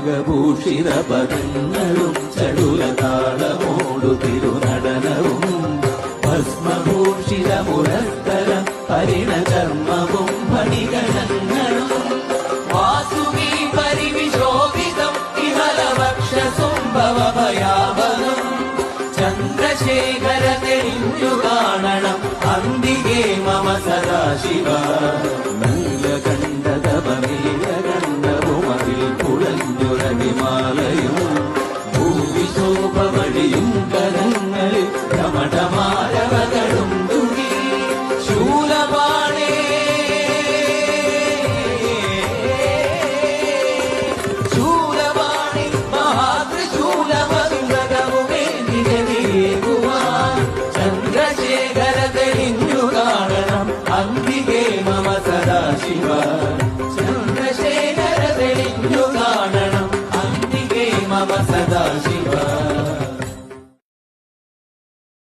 നാഗഭൂഷിത പദങ്ങളും ചടുലതാളമോടു തിരുനടനവും ഭസ്മഭൂഷിത മുരസ്തരം പരിണചർമ്മവും ഫണിഗണങ്ങളും വാസുകി പരിവിശോഭിതം ഇഹലവക്ഷസുംഭവഭയാവനം ചന്ദ്രശേഖര തെളിഞ്ഞു കാണണം അന്തികേ മമ സദാശിവ നീലകണ്ഠതപനീലകണ്ഠവുമതിൽ കുളഞ്ഞുരവിമാലയും ഭൂവിശോഭവഴിയും കരങ്ങളിൽ കമടമാരവകളും തുകി ശൂലപാണേ ശൂലപാണി മഹാത്രിശൂലമന്ദകവുമേ നിജനീകുവാൻ ചന്ദ്രശേഖര തെളിഞ്ഞു കാണണം അന്തികേ മമ സദാശിവ ചന്ദ്രശേഖര തെളിഞ്ഞു കാണണം അന്തികേ മമ സദാശിവ